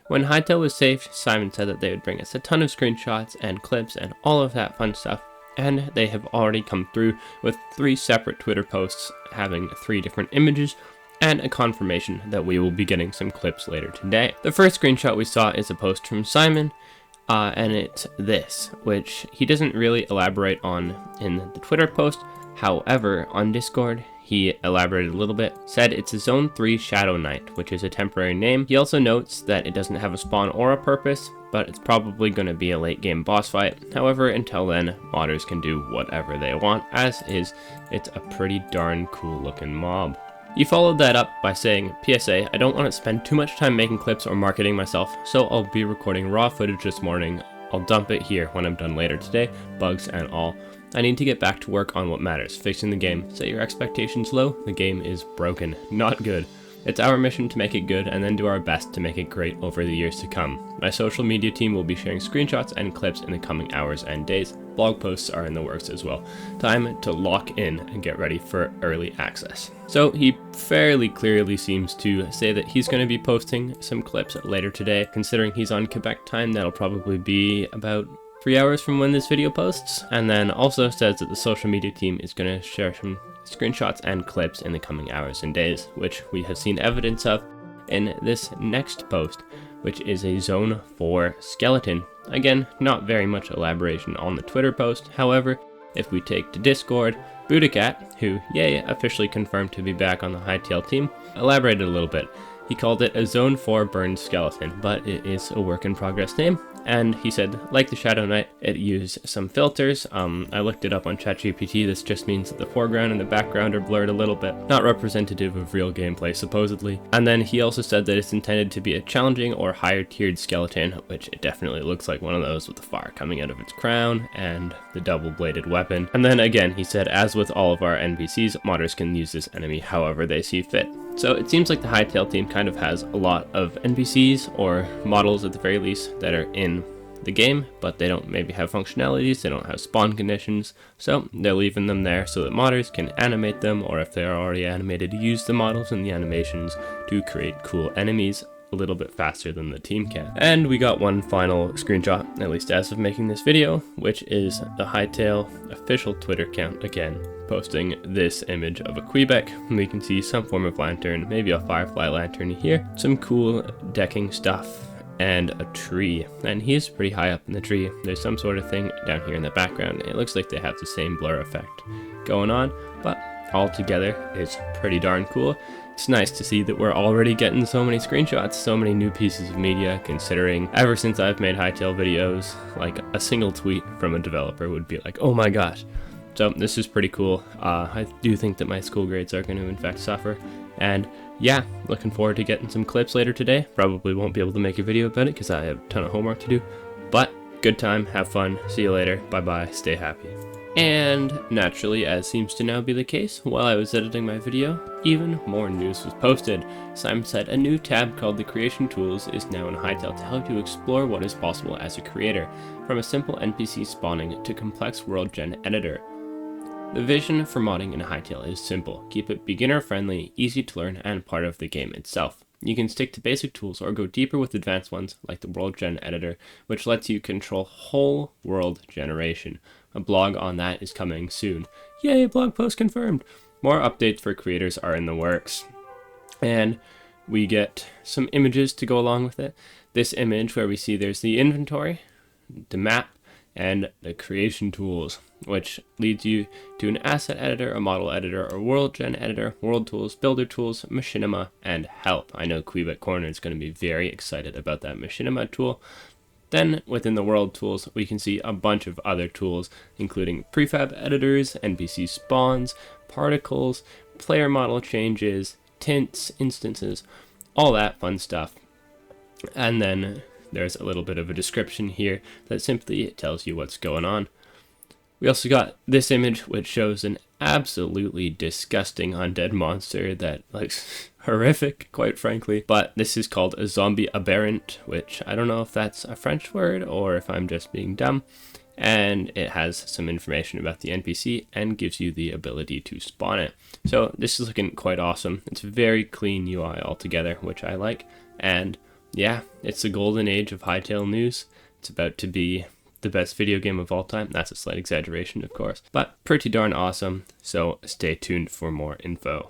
When Hytale was saved, Simon said that they would bring us a ton of screenshots and clips and all of that fun stuff, and they have already come through with 3 separate Twitter posts having 3 different images and a confirmation that we will be getting some clips later today. The first screenshot we saw is a post from Simon, and it's this, which he doesn't really elaborate on in the Twitter post. However, on Discord, he elaborated a little bit, said it's a Zone 3 Shadow Knight, which is a temporary name. He also notes that it doesn't have a spawn or a purpose, but it's probably going to be a late game boss fight. However, until then, modders can do whatever they want, as is, it's a pretty darn cool looking mob. He followed that up by saying, PSA, I don't want to spend too much time making clips or marketing myself, so I'll be recording raw footage this morning. I'll dump it here when I'm done later today, bugs and all. I need to get back to work on what matters, fixing the game. Set your expectations low, the game is broken, not good. It's our mission to make it good and then do our best to make it great over the years to come. My social media team will be sharing screenshots and clips in the coming hours and days. Blog posts are in the works as well. Time to lock in and get ready for early access. So he fairly clearly seems to say that he's going to be posting some clips later today. Considering he's on Quebec time, that'll probably be about 3 hours from when this video posts, and then also says that the social media team is going to share some screenshots and clips in the coming hours and days, which we have seen evidence of in this next post, which is a Zone 4 skeleton. Again, not very much elaboration on the Twitter post. However, if we take to Discord, Budacat, who, yay, officially confirmed to be back on the Hytale team, elaborated a little bit. He called it a Zone 4 burned skeleton, but it is a work in progress name. And he said, like the Shadow Knight, it used some filters. I looked it up on ChatGPT. This just means that the foreground and the background are blurred a little bit, not representative of real gameplay, supposedly. And then he also said that it's intended to be a challenging or higher tiered skeleton, which it definitely looks like one of those with the fire coming out of its crown and the double-bladed weapon. And then again, he said, as with all of our NPCs, modders can use this enemy however they see fit. So it seems like the Hytale team kind of has a lot of NPCs, or models at the very least, that are in the game, but they don't maybe have functionalities, they don't have spawn conditions, so they're leaving them there so that modders can animate them, or if they're already animated, use the models and the animations to create cool enemies a little bit faster than the team can. And we got one final screenshot, at least as of making this video, which is the Hytale official Twitter account again, posting this image of a Quebec. We can see some form of lantern, maybe a firefly lantern here, some cool decking stuff, and a tree. And he is pretty high up in the tree. There's some sort of thing down here in the background. It looks like they have the same blur effect going on, but all together it's pretty darn cool. It's nice to see that we're already getting so many screenshots, so many new pieces of media, considering ever since I've made Hytale videos, like a single tweet from a developer would be like, oh my gosh. So this is pretty cool. I do think that my school grades are going to in fact suffer, and yeah, looking forward to getting some clips later today. Probably won't be able to make a video about it because I have a ton of homework to do, but good time, have fun, see you later, bye bye, stay happy. And naturally, as seems to now be the case, while I was editing my video, even more news was posted. Simon said a new tab called the Creation Tools is now in Hytale to help you explore what is possible as a creator, from a simple NPC spawning to complex world gen editor. The vision for modding in Hytale is simple. Keep it beginner friendly, easy to learn, and part of the game itself. You can stick to basic tools or go deeper with advanced ones like the World Gen Editor, which lets you control whole world generation. A blog on that is coming soon. Yay, blog post confirmed! More updates for creators are in the works. And we get some images to go along with it. This image where we see there's the inventory, the map, and the creation tools, which leads you to an asset editor, a model editor, a world gen editor, world tools, builder tools, machinima, and help. I know Quebec Corner is going to be very excited about that machinima tool. Then within the world tools, we can see a bunch of other tools, including prefab editors, NPC spawns, particles, player model changes, tints, instances, all that fun stuff. And then there's a little bit of a description here that simply tells you what's going on. We also got this image, which shows an absolutely disgusting undead monster that looks horrific, quite frankly. But this is called a zombie aberrant, which I don't know if that's a French word or if I'm just being dumb. And it has some information about the NPC and gives you the ability to spawn it. So this is looking quite awesome. It's a very clean UI altogether, which I like. And yeah, it's the golden age of Hytale news. It's about to be the best video game of all time. That's a slight exaggeration, of course, but pretty darn awesome. So stay tuned for more info.